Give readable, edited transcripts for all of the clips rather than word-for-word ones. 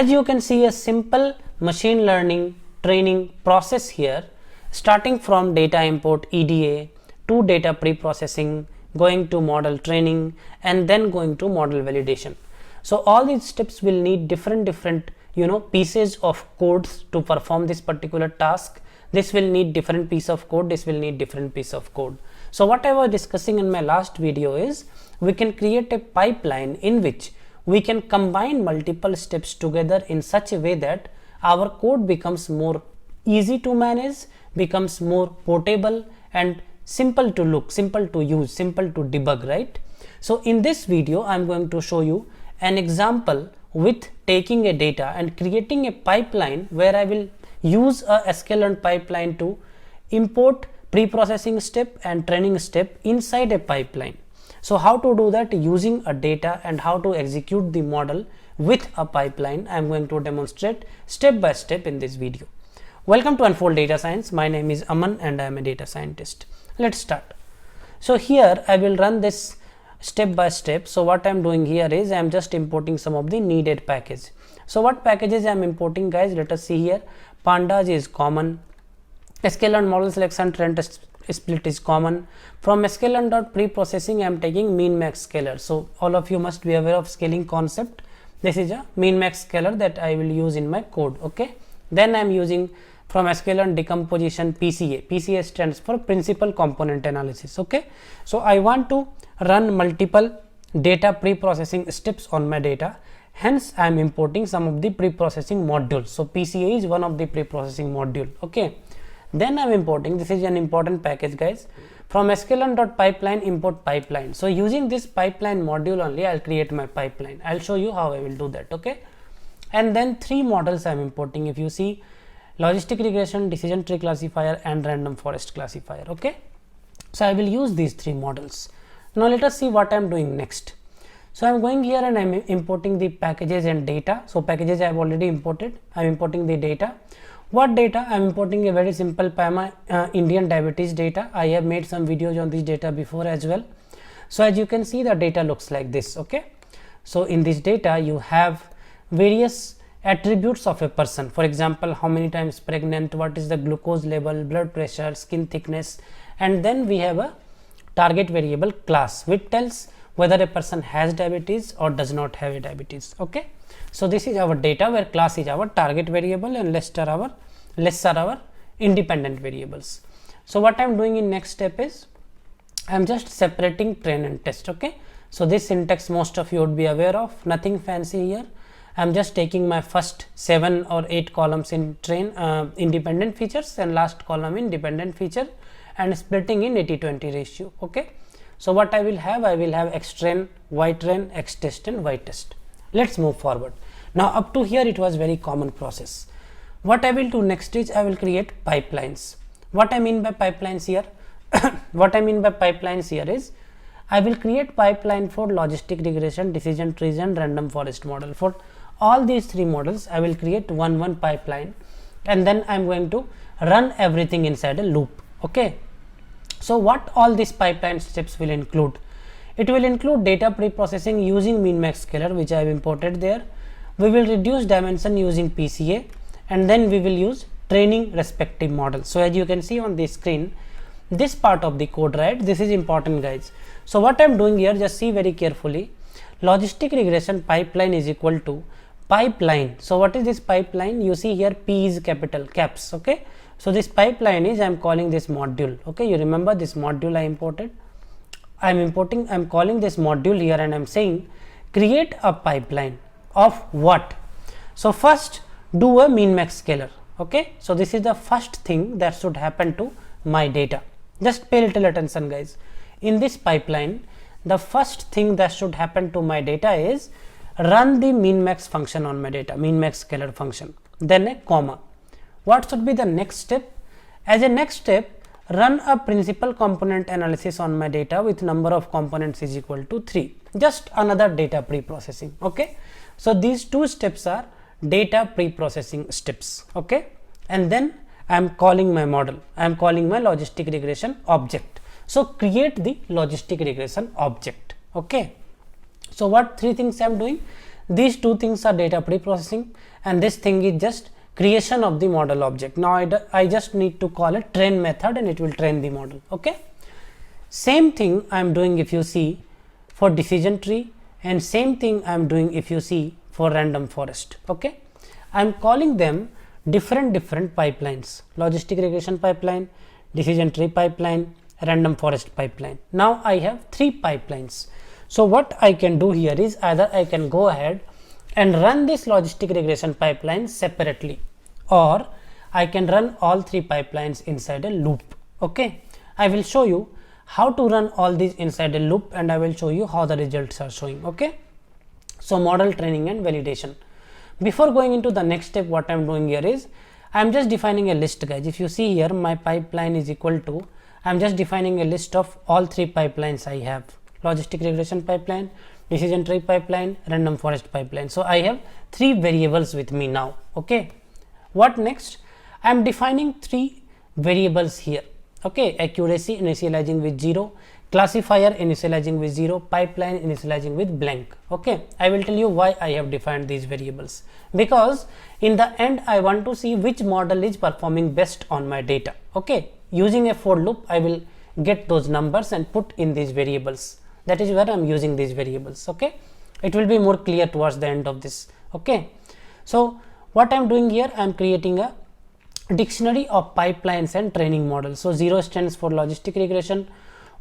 As you can see, a simple machine learning training process here, starting from data import EDA to data pre-processing, going to model training, and then going to model validation. So all these steps will need different pieces of codes to perform this particular task. This will need different piece of code, this will need different piece of code. So what I was discussing in my last video is we can create a pipeline in which we can combine multiple steps together in such a way that our code becomes more easy to manage, becomes more portable and simple to look, simple to use, simple to debug, right? So in this video I am going to show you an example with taking a data and creating a pipeline where I will use a sklearn pipeline to import pre-processing step and training step inside a pipeline. So how to do that using a data and how to execute the model with a pipeline, I am going to demonstrate step by step in this video. Welcome to Unfold Data Science. My name is Aman and I am a data scientist. Let's start. So here I will run this step by step. So what I am doing here is I am just importing some of the needed package. So what packages I am importing, guys? Let us see here. Pandas is common. Sklearn model selection trend split is common. From sklearn.preprocessing I am taking min max scalar. So all of you must be aware of scaling concept. This is a min max scalar that I will use in my code. Okay. Then I am using from sklearn decomposition PCA. PCA stands for principal component analysis. Okay. So I want to run multiple data pre-processing steps on my data. Hence I am importing some of the pre-processing modules. So PCA is one of the pre-processing module. Okay. Then I am importing, this is an important package, guys, from sklearn.pipeline import pipeline. So using this pipeline module only I will create my pipeline. I will show you how I will do that. Okay. And then three models I am importing. If you see, logistic regression, decision tree classifier and random forest classifier. Okay. So I will use these three models. Now let us see what I am doing next. So I am going here and I am importing the packages and data. So packages I have already imported. I am importing the data. What data? I am importing a very simple PAMA Indian diabetes data. I have made some videos on this data before as well. So as you can see, the data looks like this. Okay. So in this data you have various attributes of a person. For example, how many times pregnant, what is the glucose level, blood pressure, skin thickness, and then we have a target variable class which tells whether a person has diabetes or does not have a diabetes. Okay. So this is our data where class is our target variable and less are our independent variables. So what I am doing in next step is I am just separating train and test. Okay. So this syntax most of you would be aware of, nothing fancy here. I am just taking my first 7 or 8 columns in train independent features and last column in dependent feature and splitting in 80-20 ratio. Okay. So what I will have x train, y train, x test and y test. Let's move forward. Now up to here it was very common process. What I will do next is I will create pipelines. What I mean by pipelines here? What I mean by pipelines here is I will create pipeline for logistic regression, decision trees and random forest model. For all these three models I will create one pipeline and then I am going to run everything inside a loop. Okay. So what all these pipeline steps will include? It will include data pre-processing using min max scalar which I have imported there. We will reduce dimension using PCA and then we will use training respective model. So as you can see on the screen, this part of the code, right, this is important, guys. So what I am doing here, just see very carefully, logistic regression pipeline is equal to pipeline. So what is this pipeline? You see here P is capital caps. Okay. So this pipeline is I am calling this module. Okay. You remember this module I imported. I am calling this module here and I am saying create a pipeline of what? So first do a min max scalar. Okay. So this is the first thing that should happen to my data. Just pay little attention, guys. In this pipeline, the first thing that should happen to my data is run the min max function on my data, min max scalar function, then a comma. What should be the next step? As a next step, run a principal component analysis on my data with number of components is equal to 3. Just another data pre-processing. Okay. So these two steps are data pre-processing steps. Okay. And then I am calling my model. I am calling my logistic regression object. So create the logistic regression object. Okay. So what three things I am doing? these two things are data pre-processing, and this thing is just creation of the model object. Now I just need to call a train method and it will train the model. Okay, same thing I am doing if you see for decision tree, and same thing I am doing if you see for random forest. Okay, I am calling them different pipelines: logistic regression pipeline, decision tree pipeline, random forest pipeline. Now I have 3 pipelines. So what I can do here is either I can go ahead and run this logistic regression pipeline separately, or I can run all 3 pipelines inside a loop. Okay, I will show you how to run all these inside a loop, and I will show you how the results are showing. Okay, so model training and validation. Before going into the next step, what I am doing here is I am just defining a list, guys. If you see here, my pipeline is equal to, I am just defining a list of all 3 pipelines I have: logistic regression pipeline, decision tree pipeline, random forest pipeline. So I have 3 variables with me now. Okay, what next? I am defining 3 variables here. Okay, accuracy initializing with 0, classifier initializing with 0, pipeline initializing with blank. Okay, I will tell you why I have defined these variables, because in the end I want to see which model is performing best on my data. Okay, using a for loop I will get those numbers and put in these variables. That is where I am using these variables. Okay, it will be more clear towards the end of this. Okay, so what I am doing here, I am creating a dictionary of pipelines and training models. So 0 stands for logistic regression,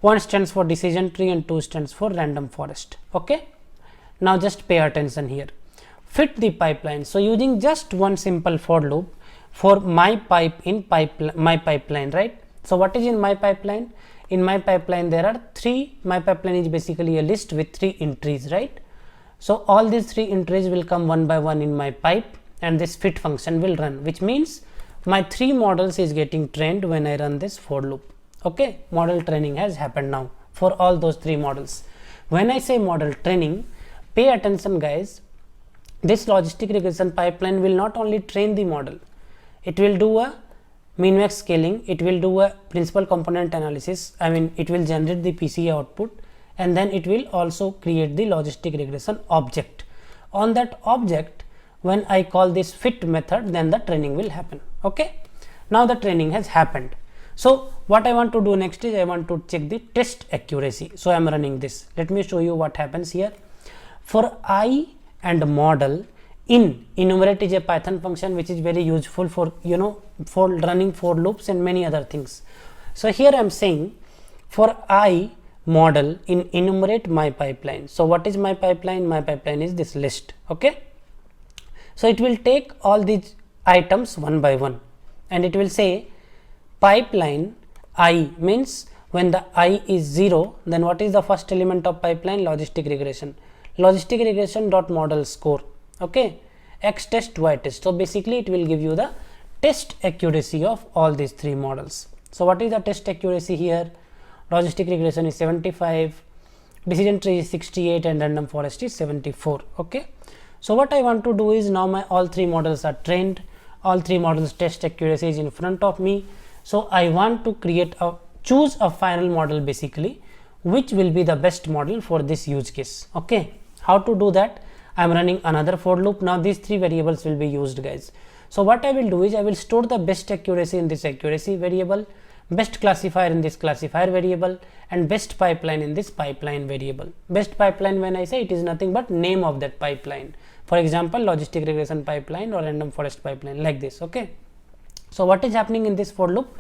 1 stands for decision tree, and 2 stands for random forest. Okay, now just pay attention here. Fit the pipeline. So using just one simple for loop for my pipeline, right? So what is in my pipeline? In my pipeline there are 3, my pipeline is basically a list with 3 entries, right? So all these 3 entries will come one by one in my pipe, and this fit function will run, which means my 3 models is getting trained when I run this for loop. Okay, model training has happened now for all those 3 models. When I say model training, pay attention, guys. This logistic regression pipeline will not only train the model, it will do a min max scaling, it will do a principal component analysis, I mean it will generate the PCA output, and then it will also create the logistic regression object. On that object, when I call this fit method, then the training will happen. Okay, now the training has happened. So what I want to do next is I want to check the test accuracy. So I am running this. Let me show you what happens here. For I and model, enumerate is a Python function which is very useful for, for running for loops and many other things. So here I am saying for I model in enumerate my pipeline. So what is my pipeline? My pipeline is this list. Okay, so it will take all these items one by one, and it will say pipeline I, means when the I is 0, then what is the first element of pipeline? Logistic regression. Logistic regression dot model score. Okay, X test, Y test. So basically it will give you the test accuracy of all these 3 models. So what is the test accuracy here? Logistic regression is 75, decision tree is 68, and random forest is 74. Okay, so what I want to do is now my all 3 models are trained, all 3 models test accuracy is in front of me. So I want to choose a final model basically, which will be the best model for this use case. Okay, how to do that? I am running another for loop. Now these 3 variables will be used, guys. So what I will do is I will store the best accuracy in this accuracy variable, best classifier in this classifier variable, and best pipeline in this pipeline variable. Best pipeline, when I say, it is nothing but name of that pipeline. For example, logistic regression pipeline or random forest pipeline, like this. Okay, so what is happening in this for loop?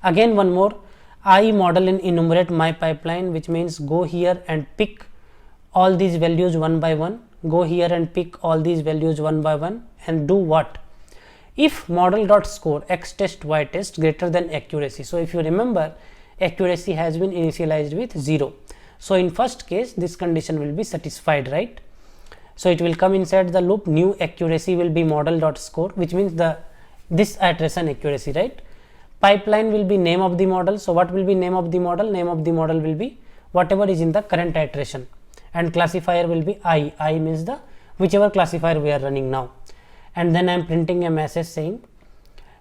Again one more, I model in enumerate my pipeline, which means go here and pick all these values one by one, go here and pick all these values one by one, and do what? If model dot score X test, Y test greater than accuracy. So if you remember, accuracy has been initialized with 0. So in first case this condition will be satisfied, right? So it will come inside the loop, new accuracy will be model dot score, which means this iteration accuracy, right? Pipeline will be name of the model. So what will be name of the model? Name of the model will be whatever is in the current iteration, and classifier will be I means the whichever classifier we are running now. And then I am printing a message saying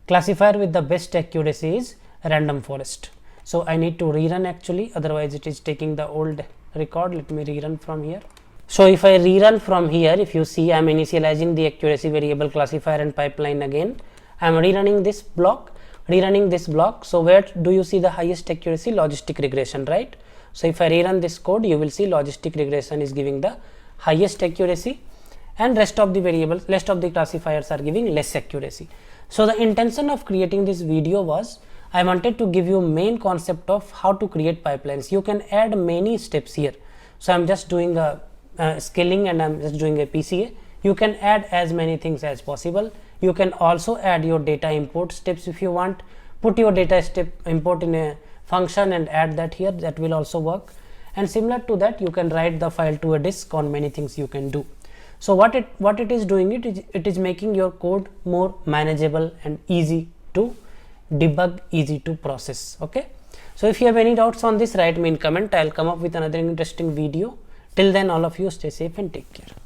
classifier with the best accuracy is random forest. So I need to rerun actually, otherwise it is taking the old record. Let me rerun from here. So if I rerun from here, if you see, I am initializing the accuracy variable classifier and pipeline again. I am rerunning this block. So where do you see the highest accuracy? Logistic regression, right? So if I rerun this code, you will see logistic regression is giving the highest accuracy, and rest of the variables, rest of the classifiers are giving less accuracy. So the intention of creating this video was, I wanted to give you main concept of how to create pipelines. You can add many steps here. So I'm just doing a scaling, and I'm just doing a PCA. You can add as many things as possible. You can also add your data import steps if you want. Put your data step import in a function and add that here, that will also work. And similar to that, you can write the file to a disk. On many things you can do. So what it is doing, it is making your code more manageable and easy to debug, easy to process. Okay, so if you have any doubts on this, write me in comment. I'll come up with another interesting video. Till then, all of you stay safe and take care.